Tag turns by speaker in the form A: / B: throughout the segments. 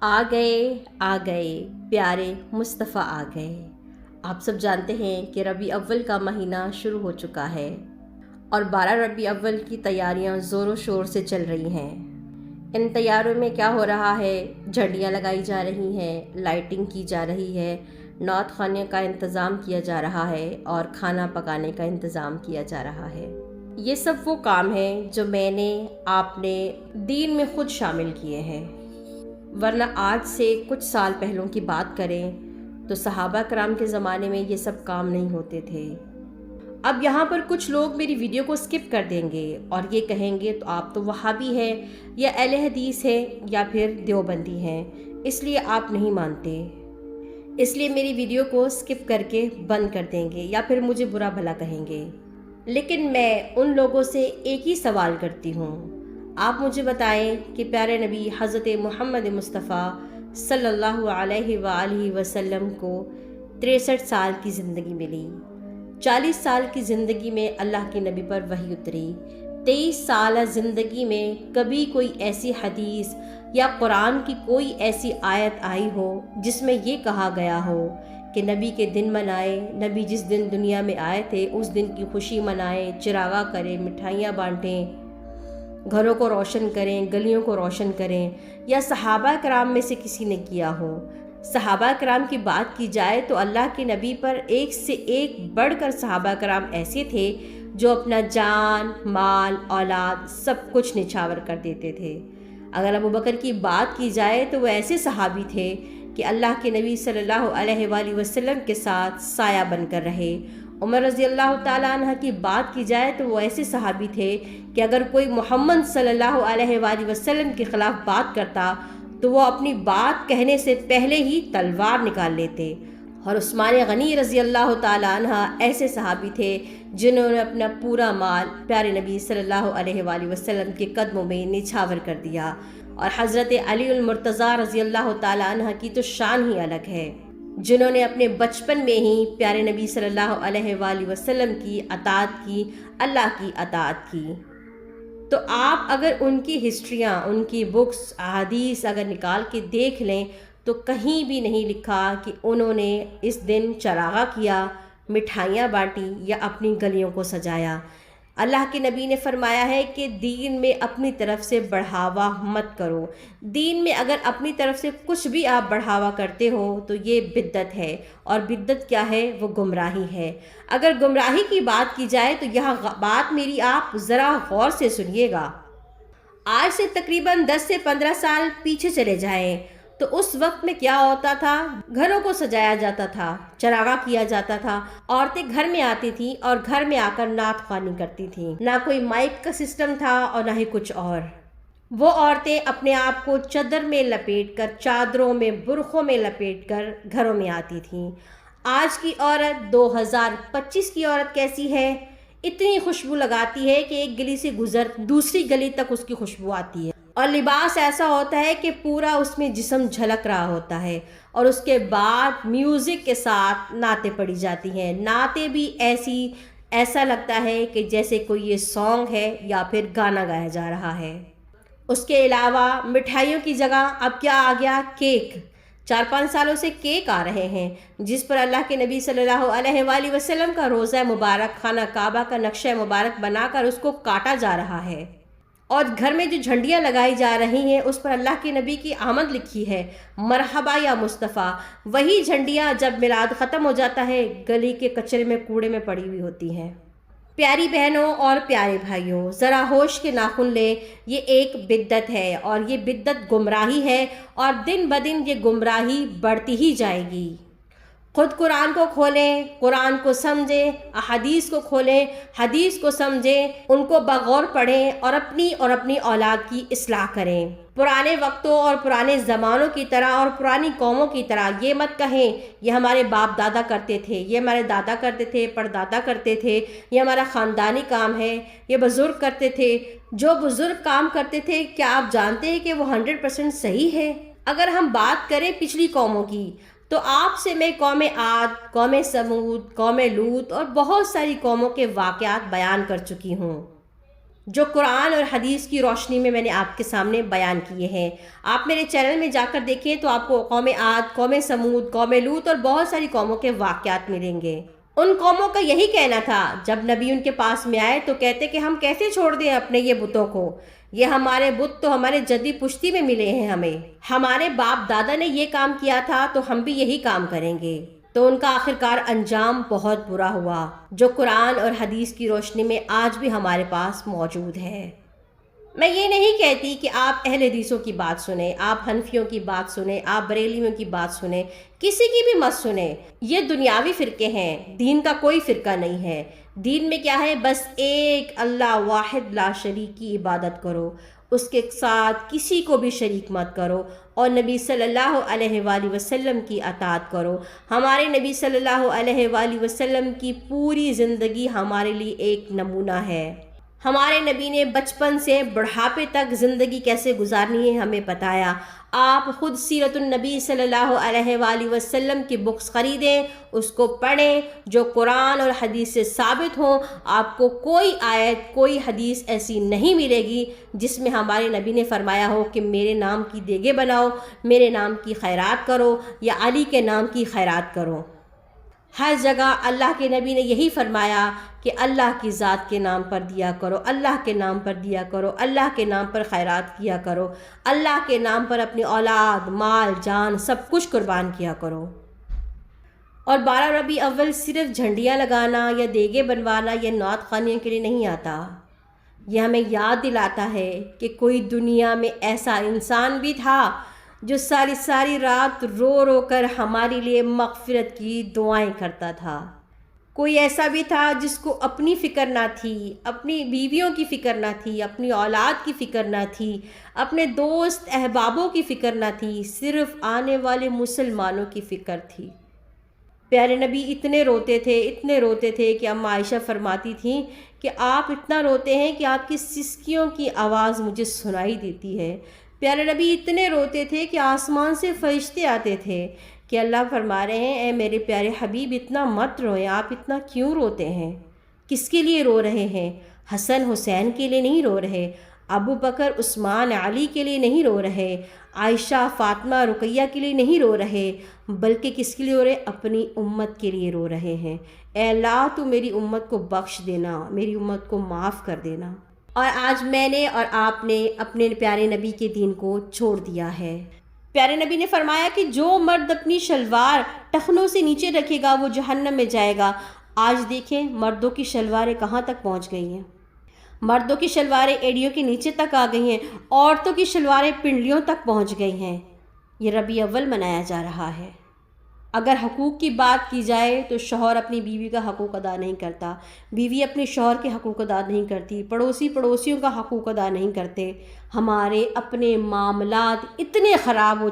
A: آ گئے پیارے مصطفیٰ آ گئے۔ آپ سب جانتے ہیں کہ ربیع اول کا مہینہ شروع ہو چکا ہے اور 12 ربیع اول کی تیاریاں زور و شور سے چل رہی ہیں۔ ان تیاریوں میں کیا ہو رہا ہے؟ جھنڈیاں لگائی جا رہی ہیں، لائٹنگ کی جا رہی ہے، نعت خوانی کا انتظام کیا جا رہا ہے اور کھانا پکانے کا انتظام کیا جا رہا ہے۔ یہ سب وہ کام ہیں جو میں نے آپ نے دین میں خود شامل کیے ہیں، ورنہ آج سے کچھ سال پہلوں کی بات کریں تو صحابہ کرام کے زمانے میں یہ سب کام نہیں ہوتے تھے۔ اب یہاں پر کچھ لوگ میری ویڈیو کو سکپ کر دیں گے اور یہ کہیں گے تو آپ تو وہابی ہیں یا اہل حدیث ہیں یا پھر دیوبندی ہیں، اس لیے آپ نہیں مانتے، اس لیے میری ویڈیو کو سکپ کر کے بند کر دیں گے یا پھر مجھے برا بھلا کہیں گے۔ لیکن میں ان لوگوں سے ایک ہی سوال کرتی ہوں، آپ مجھے بتائیں کہ پیارے نبی حضرت محمد مصطفیٰ صلی اللہ علیہ وآلہ وسلم کو 63 سال کی زندگی ملی، 40 سال کی زندگی میں اللہ کے نبی پر وحی اتری، 23 سالہ زندگی میں کبھی کوئی ایسی حدیث یا قرآن کی کوئی ایسی آیت آئی ہو جس میں یہ کہا گیا ہو کہ نبی کے دن منائے، نبی جس دن دنیا میں آئے تھے اس دن کی خوشی منائیں، چراغاں کریں، مٹھائیاں بانٹیں، گھروں کو روشن کریں، گلیوں کو روشن کریں، یا صحابہ کرام میں سے کسی نے کیا ہو۔ صحابہ کرام کی بات کی جائے تو اللہ کے نبی پر ایک سے ایک بڑھ کر صحابہ کرام ایسے تھے جو اپنا جان، مال، اولاد سب کچھ نچھاور کر دیتے تھے۔ اگر ابوبکر کی بات کی جائے تو وہ ایسے صحابی تھے کہ اللہ کے نبی صلی اللہ علیہ وآلہ وسلم کے ساتھ سایہ بن کر رہے۔ عمر رضی اللہ تعالیٰ عنہ کی بات کی جائے تو وہ ایسے صحابی تھے کہ اگر کوئی محمد صلی اللہ علیہ وآلہ وسلم کے خلاف بات کرتا تو وہ اپنی بات کہنے سے پہلے ہی تلوار نکال لیتے۔ اور عثمان غنی رضی اللہ تعالیٰ عنہ ایسے صحابی تھے جنہوں نے اپنا پورا مال پیارے نبی صلی اللہ علیہ وآلہ وسلم کے قدموں میں نچھاور کر دیا۔ اور حضرت علی المرتضیٰ رضی اللہ تعالیٰ عنہ کی تو شان ہی الگ ہے، جنہوں نے اپنے بچپن میں ہی پیارے نبی صلی اللہ علیہ وآلہ وسلم کی اطاعت کی، اللہ کی اطاعت کی۔ تو آپ اگر ان کی ہسٹریاں، ان کی بکس، احادیث اگر نکال کے دیکھ لیں تو کہیں بھی نہیں لکھا کہ انہوں نے اس دن چراغاں کیا، مٹھائیاں بانٹی یا اپنی گلیوں کو سجایا۔ اللہ کے نبی نے فرمایا ہے کہ دین میں اپنی طرف سے بڑھاوا مت کرو۔ دین میں اگر اپنی طرف سے کچھ بھی آپ بڑھاوا کرتے ہو تو یہ بدعت ہے، اور بدعت کیا ہے؟ وہ گمراہی ہے۔ اگر گمراہی کی بات کی جائے تو یہاں بات میری آپ ذرا غور سے سنیے گا۔ آج سے تقریباً 10 سے 15 سال پیچھے چلے جائیں تو اس وقت میں کیا ہوتا تھا؟ گھروں کو سجایا جاتا تھا، چراغاں کیا جاتا تھا، عورتیں گھر میں آتی تھیں اور گھر میں آ کر نعت خوانی کرتی تھیں۔ نہ کوئی مائک کا سسٹم تھا اور نہ ہی کچھ اور۔ وہ عورتیں اپنے آپ کو چادر میں لپیٹ کر، چادروں میں، برقعوں میں لپیٹ کر گھروں میں آتی تھیں۔ آج کی عورت، 2025 کی عورت کیسی ہے؟ اتنی خوشبو لگاتی ہے کہ ایک گلی سے گزر دوسری گلی تک اس کی خوشبو آتی ہے، اور لباس ایسا ہوتا ہے کہ پورا اس میں جسم جھلک رہا ہوتا ہے، اور اس کے بعد میوزک کے ساتھ نعتیں پڑھی جاتی ہیں۔ نعتیں بھی ایسا لگتا ہے کہ جیسے کوئی یہ سانگ ہے یا پھر گانا گایا جا رہا ہے۔ اس کے علاوہ مٹھائیوں کی جگہ اب کیا آ گیا؟ کیک۔ 4-5 سالوں سے کیک آ رہے ہیں جس پر اللہ کے نبی صلی اللہ علیہ وآلہ وسلم کا روضہ مبارک، خانہ کعبہ کا نقشہ مبارک بنا کر اس کو کاٹا جا رہا ہے، اور گھر میں جو جھنڈیاں لگائی جا رہی ہیں اس پر اللہ کے نبی کی آمد لکھی ہے، مرحبا یا مصطفیٰ۔ وہی جھنڈیاں جب میلاد ختم ہو جاتا ہے گلی کے کچرے میں، کوڑے میں پڑی ہوئی ہوتی ہیں۔ پیاری بہنوں اور پیارے بھائیوں، ذرا ہوش کے ناخن لیں، یہ ایک بدعت ہے اور یہ بدعت گمراہی ہے، اور دن بدن یہ گمراہی بڑھتی ہی جائے گی۔ خود قرآن کو کھولیں، قرآن کو سمجھیں، احادیث کو کھولیں، حدیث کو سمجھیں، ان کو بغور پڑھیں اور اپنی اولاد کی اصلاح کریں۔ پرانے وقتوں اور پرانے زمانوں کی طرح اور پرانی قوموں کی طرح یہ مت کہیں یہ ہمارے باپ دادا کرتے تھے، یہ ہمارے دادا کرتے تھے، پردادا کرتے تھے، یہ ہمارا خاندانی کام ہے، یہ بزرگ کرتے تھے۔ جو بزرگ کام کرتے تھے کیا آپ جانتے ہیں کہ وہ 100% صحیح ہے؟ اگر ہم بات کریں پچھلی قوموں کی تو آپ سے میں قوم عاد، قوم سمود، قوم لوط اور بہت ساری قوموں کے واقعات بیان کر چکی ہوں۔ جو قرآن اور حدیث کی روشنی میں نے آپ کے سامنے بیان کیے ہیں۔ آپ میرے چینل میں جا کر دیکھیں تو آپ کو قوم عاد، قوم سمود، قوم لوط اور بہت ساری قوموں کے واقعات ملیں گے۔ ان قوموں کا یہی کہنا تھا، جب نبی ان کے پاس میں آئے تو کہتے کہ ہم کیسے چھوڑ دیں اپنے یہ بتوں کو، یہ ہمارے بت تو ہمارے جدی پشتی میں ملے ہیں، ہمارے باپ دادا نے یہ کام کیا تھا تو ہم بھی یہی کام کریں گے۔ تو ان کا آخرکار انجام بہت برا ہوا، جو قرآن اور حدیث کی روشنی میں آج بھی ہمارے پاس موجود ہے۔ میں یہ نہیں کہتی کہ آپ اہل حدیثوں کی بات سنیں، آپ حنفیوں کی بات سنیں، آپ بریلیوں کی بات سنیں، کسی کی بھی مت سنیں۔ یہ دنیاوی فرقے ہیں، دین کا کوئی فرقہ نہیں ہے۔ دین میں کیا ہے؟ بس ایک اللہ واحد لا شریک کی عبادت کرو، اس کے ساتھ کسی کو بھی شریک مت کرو، اور نبی صلی اللہ علیہ وآلہ وسلم کی اطاعت کرو۔ ہمارے نبی صلی اللہ علیہ وآلہ وسلم کی پوری زندگی ہمارے لیے ایک نمونہ ہے۔ ہمارے نبی نے بچپن سے بڑھاپے تک زندگی کیسے گزارنی ہے ہمیں بتایا۔ آپ خود سیرت النبی صلی اللہ علیہ وآلہ وسلم کی بکس خریدیں، اس کو پڑھیں، جو قرآن اور حدیث سے ثابت ہوں۔ آپ کو کوئی آیت، کوئی حدیث ایسی نہیں ملے گی جس میں ہمارے نبی نے فرمایا ہو کہ میرے نام کی دیگیں بناؤ، میرے نام کی خیرات کرو، یا علی کے نام کی خیرات کرو۔ ہر جگہ اللہ کے نبی نے یہی فرمایا کہ اللہ کی ذات کے نام پر دیا کرو، اللہ کے نام پر دیا کرو، اللہ کے نام پر خیرات کیا کرو، اللہ کے نام پر اپنی اولاد، مال، جان سب کچھ قربان کیا کرو۔ اور 12 ربیع اول صرف جھنڈیاں لگانا یا دیگیں بنوانا یا نعت خوانیوں کے لیے نہیں آتا، یہ ہمیں یاد دلاتا ہے کہ کوئی دنیا میں ایسا انسان بھی تھا جو ساری رات رو رو کر ہمارے لیے مغفرت کی دعائیں کرتا تھا۔ کوئی ایسا بھی تھا جس کو اپنی فکر نہ تھی، اپنی بیویوں کی فکر نہ تھی، اپنی اولاد کی فکر نہ تھی، اپنے دوست احبابوں کی فکر نہ تھی، صرف آنے والے مسلمانوں کی فکر تھی۔ پیارے نبی اتنے روتے تھے کہ اما عائشہ فرماتی تھیں کہ آپ اتنا روتے ہیں کہ آپ کی سسکیوں کی آواز مجھے سنائی دیتی ہے۔ پیارے نبی اتنے روتے تھے کہ آسمان سے فرشتے آتے تھے کہ اللہ فرما رہے ہیں اے میرے پیارے حبیب اتنا مت روئیں، آپ اتنا کیوں روتے ہیں؟ کس کے لیے رو رہے ہیں؟ حسن حسین کے لیے نہیں رو رہے، ابو بکر عثمان علی کے لیے نہیں رو رہے، عائشہ فاطمہ رقیہ کے لیے نہیں رو رہے، بلکہ کس کے لیے رو رہے؟ اپنی امت کے لیے رو رہے ہیں۔ اے اللہ تو میری امت کو بخش دینا، میری امت کو معاف کر دینا۔ اور آج میں نے اور آپ نے اپنے پیارے نبی کے دین کو چھوڑ دیا ہے۔ پیارے نبی نے فرمایا کہ جو مرد اپنی شلوار ٹخنوں سے نیچے رکھے گا وہ جہنم میں جائے گا۔ آج دیکھیں مردوں کی شلواریں کہاں تک پہنچ گئی ہیں، مردوں کی شلواریں ایڑیوں کے نیچے تک آ گئی ہیں، عورتوں کی شلواریں پنڈلیوں تک پہنچ گئی ہیں۔ یہ ربیع اول منایا جا رہا ہے۔ اگر حقوق کی بات کی جائے تو شوہر اپنی بیوی کا حقوق ادا نہیں کرتا، بیوی اپنے شوہر کے حقوق ادا نہیں کرتی، پڑوسیوں کا حقوق ادا نہیں کرتے۔ ہمارے اپنے معاملات اتنے خراب ہو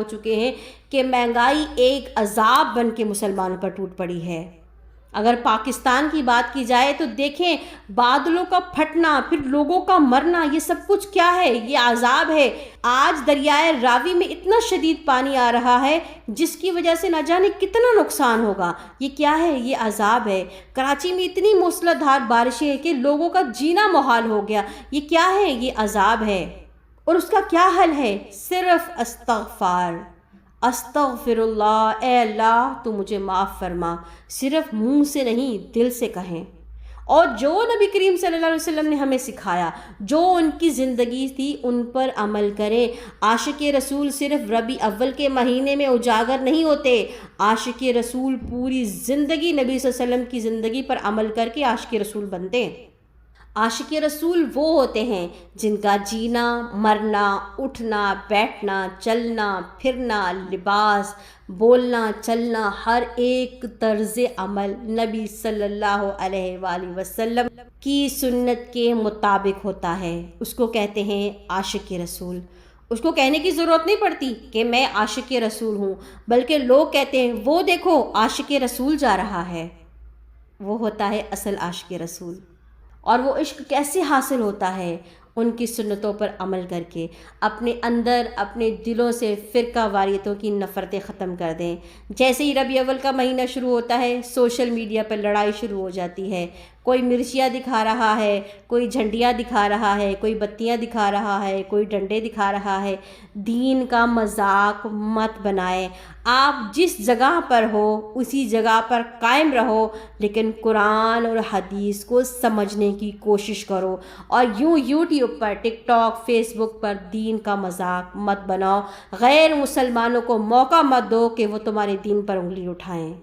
A: چکے ہیں کہ مہنگائی ایک عذاب بن کے مسلمانوں پر ٹوٹ پڑی ہے۔ اگر پاکستان کی بات کی جائے تو دیکھیں بادلوں کا پھٹنا، پھر لوگوں کا مرنا، یہ سب کچھ کیا ہے؟ یہ عذاب ہے۔ آج دریائے راوی میں اتنا شدید پانی آ رہا ہے جس کی وجہ سے نہ جانے کتنا نقصان ہوگا۔ یہ کیا ہے؟ یہ عذاب ہے۔ کراچی میں اتنی موسلا دھار بارشیں ہیں کہ لوگوں کا جینا محال ہو گیا۔ یہ کیا ہے؟ یہ عذاب ہے۔ اور اس کا کیا حل ہے؟ صرف استغفر اللہ، اے اللہ تو مجھے معاف فرما، صرف منہ سے نہیں دل سے کہیں۔ اور جو نبی کریم صلی اللہ علیہ وسلم نے ہمیں سکھایا، جو ان کی زندگی تھی ان پر عمل کریں۔ عاشق رسول صرف ربیع اول کے مہینے میں اجاگر نہیں ہوتے، عاشق رسول پوری زندگی نبی صلی اللہ علیہ وسلم کی زندگی پر عمل کر کے عاشق رسول بنتے ہیں۔ عاشق رسول وہ ہوتے ہیں جن کا جینا، مرنا، اٹھنا، بیٹھنا، چلنا، پھرنا، لباس، بولنا، چلنا، ہر ایک طرز عمل نبی صلی اللہ علیہ وآلہ وسلم کی سنت کے مطابق ہوتا ہے۔ اس کو کہتے ہیں عاشق رسول۔ اس کو کہنے کی ضرورت نہیں پڑتی کہ میں عاشق رسول ہوں، بلکہ لوگ کہتے ہیں وہ دیکھو عاشق رسول جا رہا ہے۔ وہ ہوتا ہے اصل عاشق رسول۔ اور وہ عشق کیسے حاصل ہوتا ہے؟ ان کی سنتوں پر عمل کر کے۔ اپنے اندر، اپنے دلوں سے فرقہ واریتوں کی نفرتیں ختم کر دیں۔ جیسے ہی ربیع اول کا مہینہ شروع ہوتا ہے سوشل میڈیا پر لڑائی شروع ہو جاتی ہے، کوئی مرچیاں دکھا رہا ہے، کوئی جھنڈیاں دکھا رہا ہے، کوئی بتیاں دکھا رہا ہے، کوئی ڈنڈے دکھا رہا ہے۔ دین کا مذاق مت بنائیں۔ آپ جس جگہ پر ہو اسی جگہ پر قائم رہو، لیکن قرآن اور حدیث کو سمجھنے کی کوشش کرو، اور یوں یوٹیوب پر، ٹک ٹاک، فیس بک پر دین کا مذاق مت بناؤ۔ غیر مسلمانوں کو موقع مت دو کہ وہ تمہارے دین پر انگلی اٹھائیں۔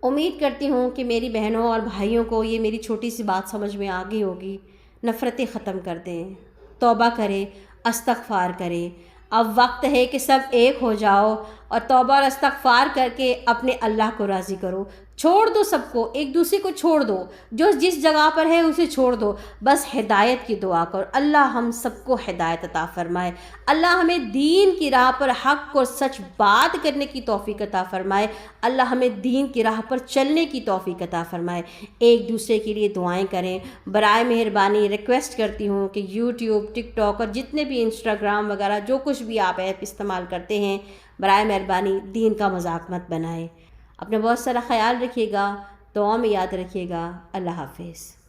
A: امید کرتی ہوں کہ میری بہنوں اور بھائیوں کو یہ میری چھوٹی سی بات سمجھ میں آ گئی ہوگی۔ نفرتیں ختم کر دیں، توبہ کریں، استغفار کریں۔ اب وقت ہے کہ سب ایک ہو جاؤ اور توبہ اور استغفار کر کے اپنے اللہ کو راضی کرو۔ چھوڑ دو سب کو، ایک دوسرے کو چھوڑ دو، جو جس جگہ پر ہے اسے چھوڑ دو، بس ہدایت کی دعا کرو۔ اللہ ہم سب کو ہدایت عطا فرمائے۔ اللہ ہمیں دین کی راہ پر حق اور سچ بات کرنے کی توفیق عطا فرمائے۔ اللہ ہمیں دین کی راہ پر چلنے کی توفیق عطا فرمائے۔ ایک دوسرے کے لیے دعائیں کریں۔ برائے مہربانی ریکویسٹ کرتی ہوں کہ یوٹیوب، ٹک ٹاک اور جتنے بھی انسٹاگرام وغیرہ جو کچھ بھی آپ ایپ استعمال کرتے ہیں، برائے مہربانی دین کا مذاق مت بنائیں۔ اپنا بہت سارا خیال رکھیے گا، دعا میں یاد رکھیے گا۔ اللہ حافظ۔